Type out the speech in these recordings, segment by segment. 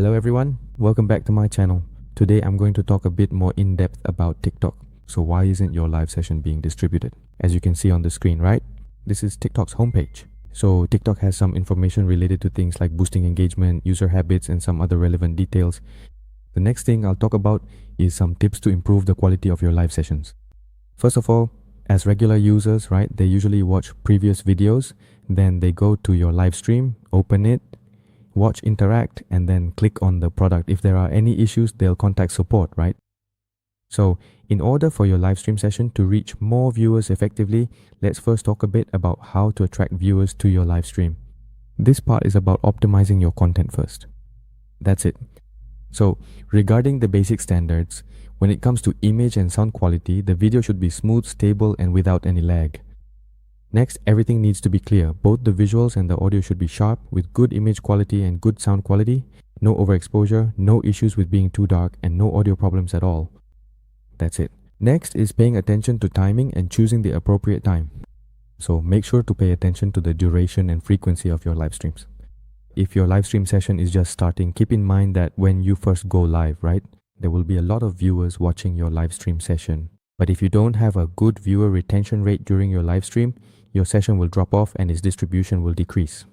Hello everyone, welcome back to my channel. Today I'm going to talk a bit more in depth about TikTok. So why isn't your live session being distributed? As you can see on the screen, right? This is TikTok's homepage. So TikTok has some information related to things like boosting engagement, user habits, and some other relevant details. The next thing I'll talk about is some tips to improve the quality of your live sessions. First of all, as regular users, right, they usually watch previous videos, then they go to your live stream, open it, watch, interact, and then click on the product. If there are any issues, they'll contact support, right? So in order for your live stream session to reach more viewers effectively, let's first talk a bit about how to attract viewers to your live stream. This part is about optimizing your content first. That's it. So regarding the basic standards, when it comes to image and sound quality, the video should be smooth, stable, and without any lag. Next, everything needs to be clear. Both the visuals and the audio should be sharp with good image quality and good sound quality, no overexposure, no issues with being too dark, and no audio problems at all. That's it. Next is paying attention to timing and choosing the appropriate time. So make sure to pay attention to the duration and frequency of your live streams. If your live stream session is just starting, keep in mind that when you first go live, right, there will be a lot of viewers watching your live stream session. But if you don't have a good viewer retention rate during your live stream, your session will drop off and its distribution will decrease.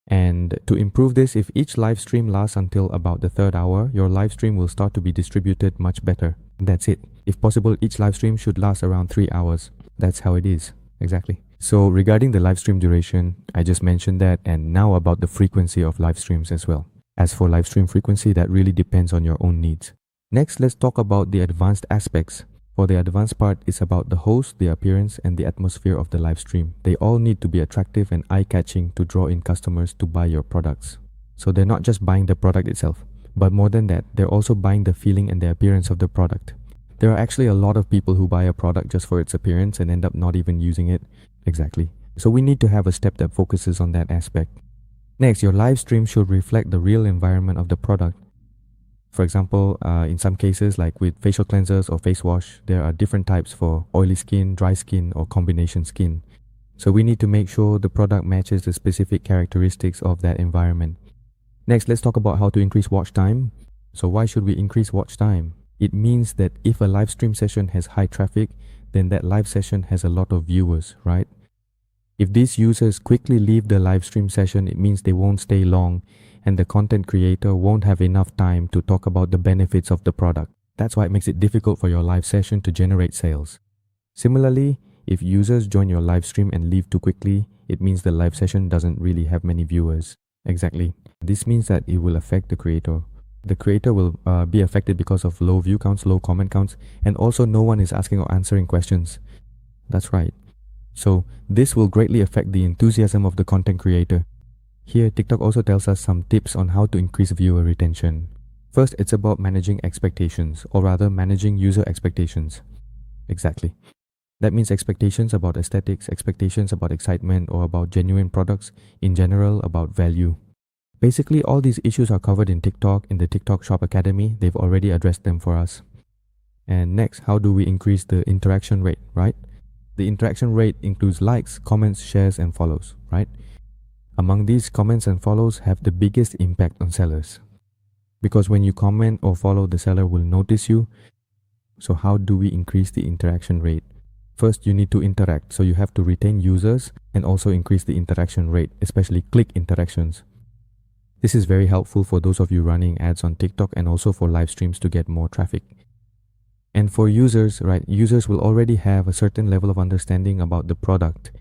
And to improve this, if each live stream lasts until about the third hour, your live stream will start to be distributed much better. That's it. If possible, each live stream should last around 3 hours. That's how it is. Exactly. So regarding the live stream duration, I just mentioned that, and now about the frequency of live streams as well. As for live stream frequency, that really depends on your own needs. Next, let's talk about the advanced aspects. For the advanced part, it's about the host, the appearance, and the atmosphere of the live stream. They all need to be attractive and eye-catching to draw in customers to buy your products. So they're not just buying the product itself, but more than that, they're also buying the feeling and the appearance of the product. There are actually a lot of people who buy a product just for its appearance and end up not even using it. Exactly. So we need to have a step that focuses on that aspect. Next, your live stream should reflect the real environment of the product. For example, in some cases like with facial cleansers or face wash, there are different types for oily skin, dry skin, or combination skin. So we need to make sure the product matches the specific characteristics of that environment. Next, let's talk about how to increase watch time. So why should we increase watch time? It means that if a live stream session has high traffic, then that live session has a lot of viewers, right? If these users quickly leave the live stream session, it means they won't stay long, and the content creator won't have enough time to talk about the benefits of the product. That's why it makes it difficult for your live session to generate sales. Similarly, if users join your live stream and leave too quickly, it means the live session doesn't really have many viewers. Exactly. This means that it will affect the creator. The creator will be affected because of low view counts, low comment counts, and also no one is asking or answering questions. That's right. So this will greatly affect the enthusiasm of the content creator. Here, TikTok also tells us some tips on how to increase viewer retention. First, it's about managing expectations, or rather managing user expectations. Exactly. That means expectations about aesthetics, expectations about excitement, or about genuine products, in general about value. Basically, all these issues are covered in TikTok, in the TikTok Shop Academy. They've already addressed them for us. And next, how do we increase the interaction rate, right? The interaction rate includes likes, comments, shares, and follows, right? Among these, comments and follows have the biggest impact on sellers. Because when you comment or follow, the seller will notice you. So how do we increase the interaction rate? First, you need to interact. So you have to retain users and also increase the interaction rate, especially click interactions. This is very helpful for those of you running ads on TikTok and also for live streams to get more traffic. And for users, right, users will already have a certain level of understanding about the product.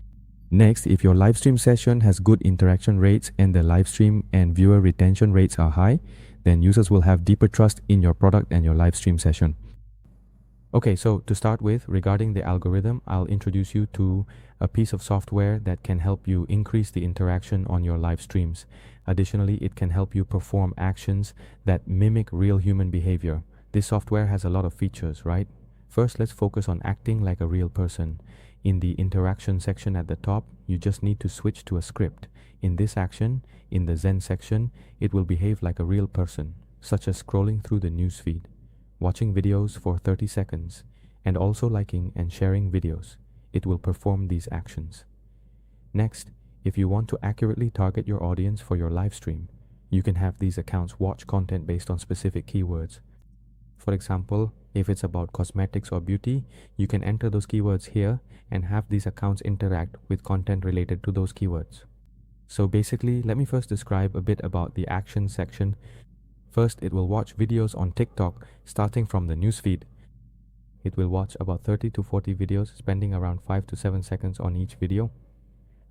Next, if your live stream session has good interaction rates and the live stream and viewer retention rates are high, then users will have deeper trust in your product and your live stream session. Okay, so to start with, regarding the algorithm, I'll introduce you to a piece of software that can help you increase the interaction on your live streams. Additionally, it can help you perform actions that mimic real human behavior. This software has a lot of features, right? First, let's focus on acting like a real person. In the interaction section at the top, you just need to switch to a script. In this action, in the Zen section, it will behave like a real person, such as scrolling through the newsfeed, watching videos for 30 seconds, and also liking and sharing videos. It will perform these actions. Next, if you want to accurately target your audience for your live stream, you can have these accounts watch content based on specific keywords. For example, if it's about cosmetics or beauty, you can enter those keywords here and have these accounts interact with content related to those keywords. So basically, let me first describe a bit about the action section. First, it will watch videos on TikTok starting from the newsfeed. It will watch about 30 to 40 videos, spending around 5 to 7 seconds on each video.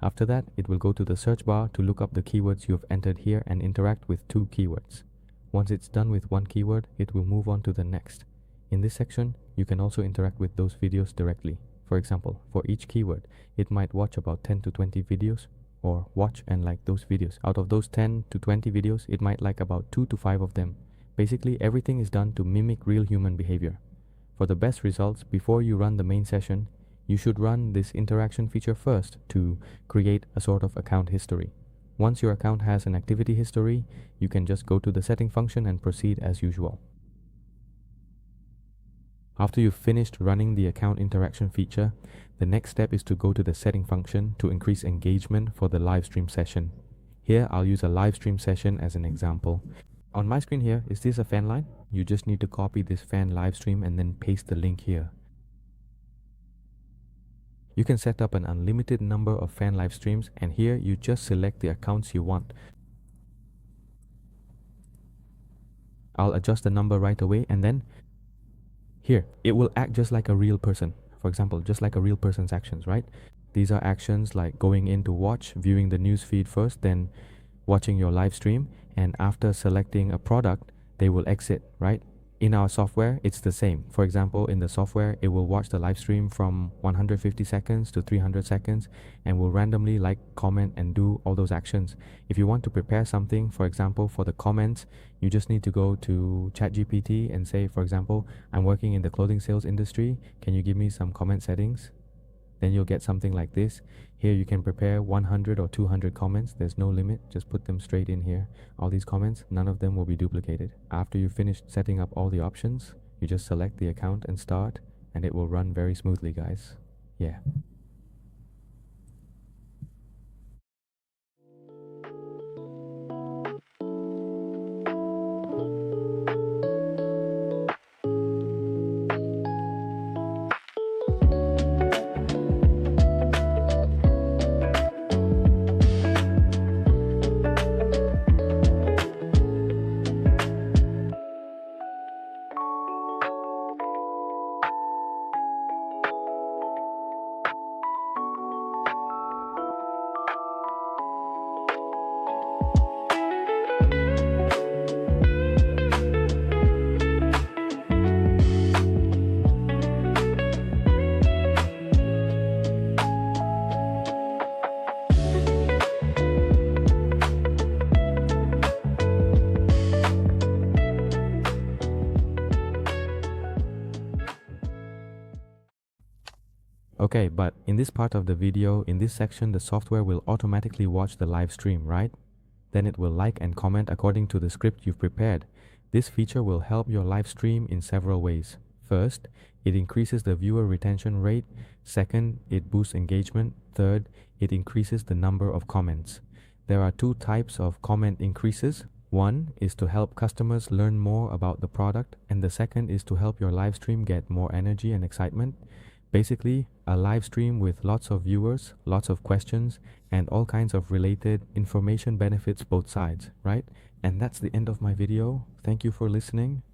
After that, it will go to the search bar to look up the keywords you have entered here and interact with 2 keywords. Once it's done with one keyword, it will move on to the next. In this section, you can also interact with those videos directly. For example, for each keyword, it might watch about 10 to 20 videos, or watch and like those videos. Out of those 10 to 20 videos, it might like about 2 to 5 of them. Basically, everything is done to mimic real human behavior. For the best results, before you run the main session, you should run this interaction feature first to create a sort of account history. Once your account has an activity history, you can just go to the setting function and proceed as usual. After you've finished running the account interaction feature, the next step is to go to the setting function to increase engagement for the live stream session. Here, I'll use a live stream session as an example. On my screen here, is this a fan line? You just need to copy this fan live stream and then paste the link here. You can set up an unlimited number of fan live streams, and here you just select the accounts you want. I'll adjust the number right away, and then here, it will act just like a real person. For example, just like a real person's actions, right? These are actions like going in to watch, viewing the news feed first, then watching your live stream, and after selecting a product, they will exit, right? In our software, it's the same. For example, in the software, it will watch the live stream from 150 seconds to 300 seconds and will randomly like, comment, and do all those actions. If you want to prepare something, for example, for the comments, you just need to go to ChatGPT and say, for example, I'm working in the clothing sales industry. Can you give me some comment settings? Then you'll get something like this. Here you can prepare 100 or 200 comments. There's no limit. Just put them straight in here. All these comments, none of them will be duplicated. After you've finished setting up all the options, you just select the account and start, and it will run very smoothly, guys. Yeah. Okay, but in this part of the video, in this section, the software will automatically watch the live stream, right? Then it will like and comment according to the script you've prepared. This feature will help your live stream in several ways. First, it increases the viewer retention rate. Second, it boosts engagement. Third, it increases the number of comments. There are 2 types of comment increases. One is to help customers learn more about the product, and the second is to help your live stream get more energy and excitement. Basically, a live stream with lots of viewers, lots of questions, and all kinds of related information benefits both sides, right? And that's the end of my video. Thank you for listening.